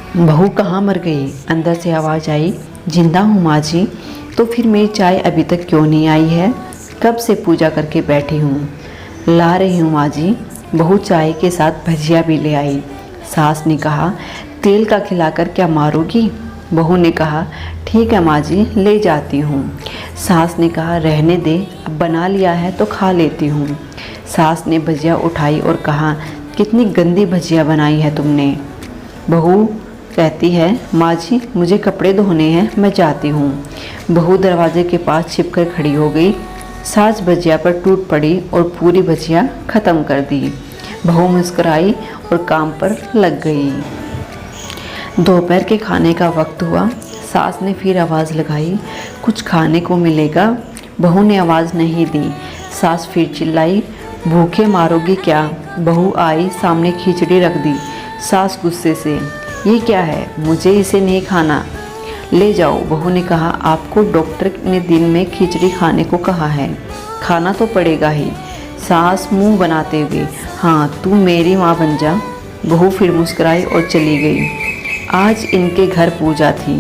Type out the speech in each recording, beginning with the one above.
बहू कहाँ मर गई? अंदर से आवाज़ आई। जिंदा हूँ माँ जी। तो फिर मेरी चाय अभी तक क्यों नहीं आई है? कब से पूजा करके बैठी हूँ। ला रही हूँ माँ जी। बहू चाय के साथ भजिया भी ले आई। सास ने कहा, तेल का खिलाकर क्या मारोगी? बहू ने कहा, ठीक है माँ जी, ले जाती हूँ। सास ने कहा, रहने दे, अब बना लिया है तो खा लेती हूँ। सास ने भजिया उठाई और कहा, कितनी गंदी भजिया बनाई है तुमने। बहू कहती है, माँ जी मुझे कपड़े धोने हैं, मैं जाती हूँ। बहू दरवाजे के पास छिपकर खड़ी हो गई। सास भजिया पर टूट पड़ी और पूरी भजिया ख़त्म कर दी। बहू मुस्कुराई और काम पर लग गई। दोपहर के खाने का वक्त हुआ। सास ने फिर आवाज़ लगाई, कुछ खाने को मिलेगा? बहू ने आवाज़ नहीं दी। सास फिर चिल्लाई, भूखे मारोगी क्या? बहू आई, सामने खिचड़ी रख दी। सास गुस्से से, ये क्या है? मुझे इसे नहीं खाना, ले जाओ। बहू ने कहा, आपको डॉक्टर ने दिन में खिचड़ी खाने को कहा है, खाना तो पड़ेगा ही। सास मुंह बनाते हुए, हाँ तू मेरी माँ बन जा। बहू फिर मुस्कुराई और चली गई। आज इनके घर पूजा थी।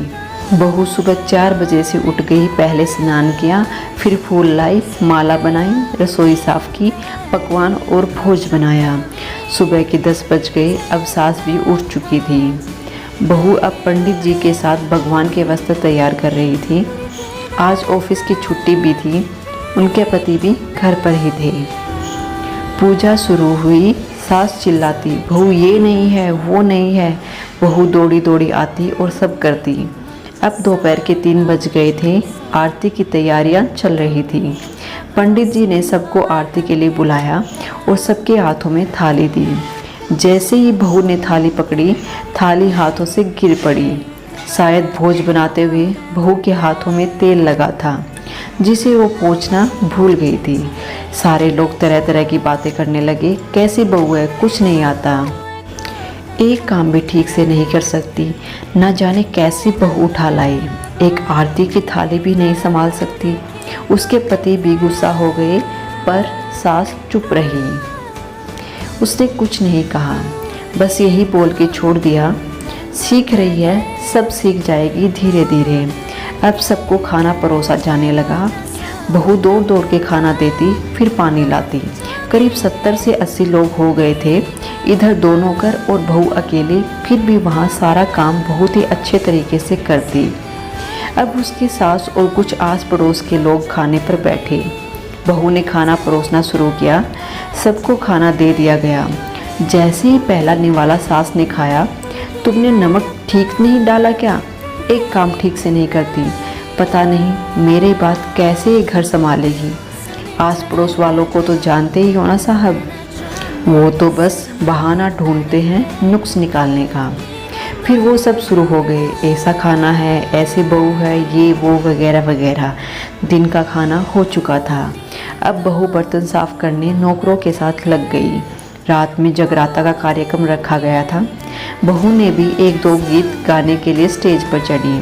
बहू सुबह 4 बजे से उठ गई। पहले स्नान किया, फिर फूल लाई, माला बनाई, रसोई साफ की, पकवान और भोज बनाया। सुबह के 10 बज गए। अब सास भी उठ चुकी थी। बहू अब पंडित जी के साथ भगवान के वस्त्र तैयार कर रही थी। आज ऑफिस की छुट्टी भी थी। उनके पति भी घर पर ही थे। पूजा शुरू हुई। सास चिल्लाती, बहू ये नहीं है, वो नहीं है। बहू दौड़ी दौड़ी आती और सब करती। अब दोपहर के 3 बज गए थे। आरती की तैयारियां चल रही थी। पंडित जी ने सबको आरती के लिए बुलाया और सबके हाथों में थाली दी। जैसे ही बहू ने थाली पकड़ी, थाली हाथों से गिर पड़ी। शायद भोज बनाते हुए बहू के हाथों में तेल लगा था, जिसे वो पोंछना भूल गई थी। सारे लोग तरह तरह की बातें करने लगे। कैसी बहू है, कुछ नहीं आता, एक काम भी ठीक से नहीं कर सकती, न जाने कैसी बहू उठा लाई, एक आरती की थाली भी नहीं संभाल सकती। उसके पति भी गुस्सा हो गए, पर सास चुप रही। उसने कुछ नहीं कहा, बस यही बोल के छोड़ दिया, सीख रही है, सब सीख जाएगी धीरे धीरे। अब सबको खाना परोसा जाने लगा। बहू दौड़ दौड़ के खाना देती, फिर पानी लाती। करीब 70 से 80 लोग हो गए थे। इधर 2 नौकर और बहू अकेले, फिर भी वहाँ सारा काम बहुत ही अच्छे तरीके से करती। अब उसकी सास और कुछ आस पड़ोस के लोग खाने पर बैठे। बहू ने खाना परोसना शुरू किया। सबको खाना दे दिया गया। जैसे ही पहला निवाला सास ने खाया, तुमने नमक ठीक नहीं डाला क्या? एक काम ठीक से नहीं करती, पता नहीं मेरे बात कैसे ये घर संभालेगी। आस पड़ोस वालों को तो जानते ही हो ना साहब, वो तो बस बहाना ढूंढते हैं नुक्स निकालने का। फिर वो सब शुरू हो गए, ऐसा खाना है, ऐसे बहू है, ये वो वगैरह वगैरह। दिन का खाना हो चुका था। अब बहू बर्तन साफ करने नौकरों के साथ लग गई। रात में जगराता का कार्यक्रम रखा गया था। बहू ने भी 1-2 गीत गाने के लिए स्टेज पर चढ़ी।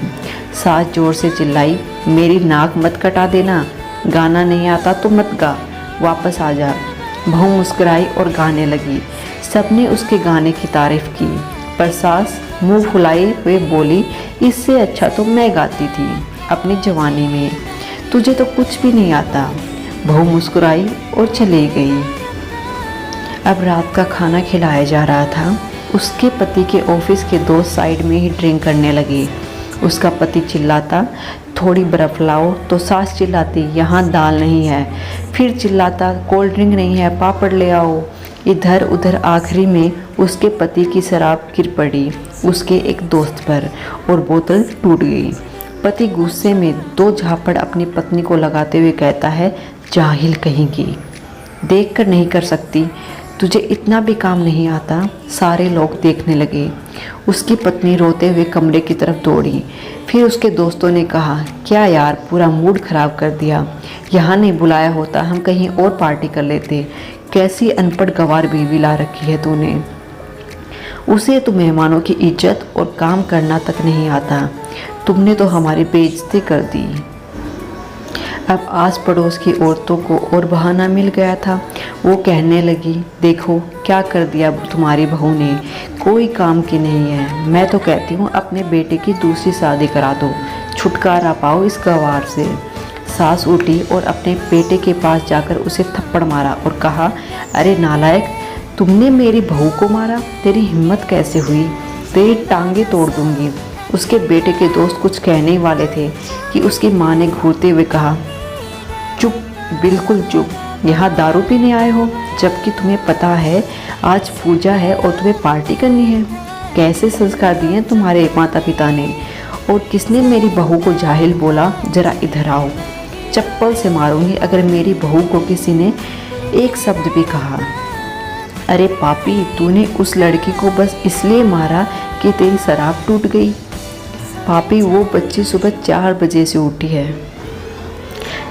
सास जोर से चिल्लाई, मेरी नाक मत कटा देना, गाना नहीं आता तो मत गा, वापस आ जा। बहू मुस्कुराई और गाने लगी। सबने उसके गाने की तारीफ की, पर सास मुंह फुलाए हुए बोली, इससे अच्छा तो मैं गाती थी अपनी जवानी में, तुझे तो कुछ भी नहीं आता। बहू मुस्कुराई और चली गई। अब रात का खाना खिलाया जा रहा था। उसके पति के ऑफिस के दोस्त साइड में ही ड्रिंक करने लगे। उसका पति चिल्लाता, थोड़ी बर्फ़ लाओ, तो सास चिल्लाती, यहाँ दाल नहीं है। फिर चिल्लाता, कोल्ड ड्रिंक नहीं है, पापड़ ले आओ। इधर उधर आखिरी में उसके पति की शराब गिर पड़ी उसके एक दोस्त पर और बोतल टूट गई। पति गुस्से में 2 झापड़ अपनी पत्नी को लगाते हुए कहता है, जाहिल कहेंगी, देख कर नहीं कर सकती, तुझे इतना भी काम नहीं आता। सारे लोग देखने लगे। उसकी पत्नी रोते हुए कमरे की तरफ दौड़ी। फिर उसके दोस्तों ने कहा, क्या यार, पूरा मूड ख़राब कर दिया, यहाँ नहीं बुलाया होता, हम कहीं और पार्टी कर लेते। कैसी अनपढ़ गंवार बीवी ला रखी है तूने, उसे तो मेहमानों की इज्जत और काम करना तक नहीं आता, तुमने तो हमारी बेइज्जती कर दी। अब आस पड़ोस की औरतों को और बहाना मिल गया था। वो कहने लगी, देखो क्या कर दिया तुम्हारी बहू ने, कोई काम की नहीं है। मैं तो कहती हूँ अपने बेटे की दूसरी शादी करा दो, छुटकारा पाओ इस गंवार से। सास उठी और अपने बेटे के पास जाकर उसे थप्पड़ मारा और कहा, अरे नालायक, तुमने मेरी बहू को मारा, तेरी हिम्मत कैसे हुई, तेरी टांगे तोड़ दूंगी। उसके बेटे के दोस्त कुछ कहने ही वाले थे कि उसकी माँ ने घूरते हुए कहा, चुप, बिल्कुल चुप, यहाँ दारू पीने आए हो, जबकि तुम्हें पता है आज पूजा है और तुम्हें पार्टी करनी है। कैसे संस्कार दिए तुम्हारे माता पिता ने, और किसने मेरी बहू को जाहिल बोला, जरा इधर आओ, चप्पल से मारूंगी अगर मेरी बहू को किसी ने एक शब्द भी कहा। अरे पापी, तूने उस लड़की को बस इसलिए मारा कि तेरी शराब टूट गई। पापी, वो बच्ची सुबह 4 बजे से उठी है,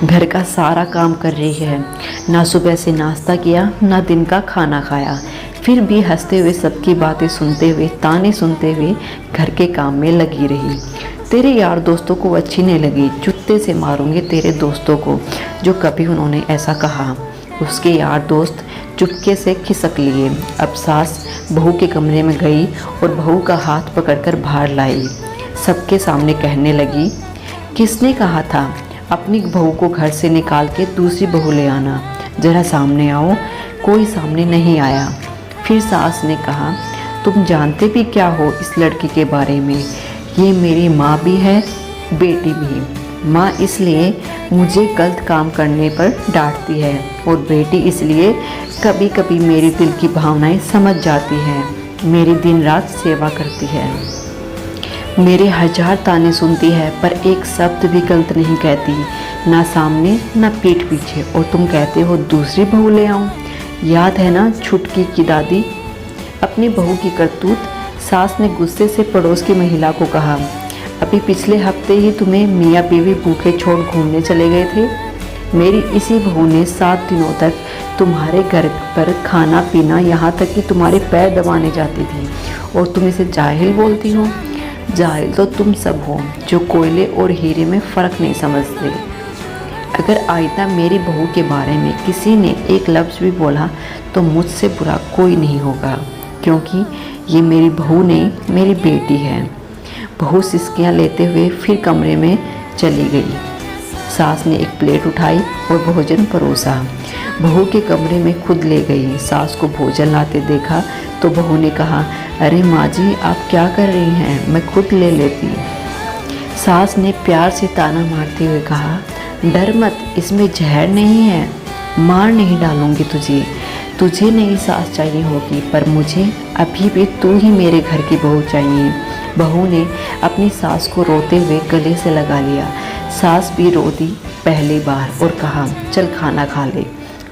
घर का सारा काम कर रही है, ना सुबह से नाश्ता किया, ना दिन का खाना खाया, फिर भी हंसते हुए सबकी बातें सुनते हुए, ताने सुनते हुए घर के काम में लगी रही। तेरे यार दोस्तों को अच्छी नहीं लगी, जूते से मारूंगे तेरे दोस्तों को जो कभी उन्होंने ऐसा कहा। उसके यार दोस्त चुपके से खिसक लिए। अब सास बहू के कमरे में गई और बहू का हाथ पकड़कर बाहर लाई। सबके सामने कहने लगी, किसने कहा था अपनी बहू को घर से निकाल के दूसरी बहू ले आना, जरा सामने आओ। कोई सामने नहीं आया। फिर सास ने कहा, तुम जानते भी क्या हो इस लड़की के बारे में, ये मेरी माँ भी है, बेटी भी। माँ इसलिए मुझे गलत काम करने पर डांटती है और बेटी इसलिए कभी कभी मेरे दिल की भावनाएं समझ जाती है, मेरी दिन रात सेवा करती है, मेरे 1000 ताने सुनती है पर एक शब्द भी गलत नहीं कहती, ना सामने ना पीठ पीछे। और तुम कहते हो दूसरी बहू ले आऊं। याद है ना छुटकी की दादी, अपनी बहू की करतूत। सास ने गुस्से से पड़ोस की महिला को कहा, अभी पिछले हफ्ते ही तुम्हें मियाँ बीवी भूखे छोड़ घूमने चले गए थे। मेरी इसी बहू ने 7 दिनों तक तुम्हारे घर पर खाना पीना, यहाँ तक कि तुम्हारे पैर दबाने जाती थी, और तुम इसे जाहिल बोलती हो। जाहिल तो तुम सब हो जो कोयले और हीरे में फ़र्क नहीं समझते। अगर आइंदा मेरी बहू के बारे में किसी ने एक लफ्ज़ भी बोला तो मुझसे बुरा कोई नहीं होगा, क्योंकि ये मेरी बहू नहीं, मेरी बेटी है। बहू सिसकियाँ लेते हुए फिर कमरे में चली गई। सास ने एक प्लेट उठाई और भोजन परोसा, बहू के कमरे में खुद ले गई। सास को भोजन लाते देखा तो बहू ने कहा, अरे माँ जी, आप क्या कर रही हैं, मैं खुद ले लेती। सास ने प्यार से ताना मारते हुए कहा, डर मत, इसमें जहर नहीं है, मार नहीं डालूंगी तुझे। तुझे नई सास चाहिए होगी, पर मुझे अभी भी तू ही मेरे घर की बहू चाहिए। बहू ने अपनी सास को रोते हुए गले से लगा लिया। सास भी रो दी पहली बार और कहा, चल खाना खा ले।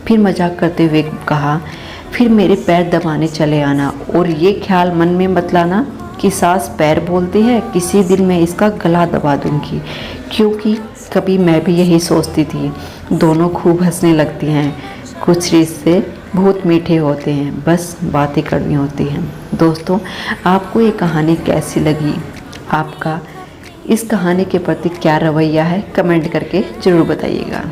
फिर मजाक करते हुए कहा, फिर मेरे पैर दबाने चले आना, और ये ख्याल मन में मत लाना कि सास पैर बोलती है, किसी दिन मैं इसका गला दबा दूंगी। क्योंकि कभी मैं भी यही सोचती थी। दोनों खूब हंसने लगती हैं। कुछ रिश्ते बहुत मीठे होते हैं, बस बातें कड़वी होती हैं। दोस्तों, आपको ये कहानी कैसी लगी? आपका इस कहानी के प्रति क्या रवैया है? कमेंट करके ज़रूर बताइएगा।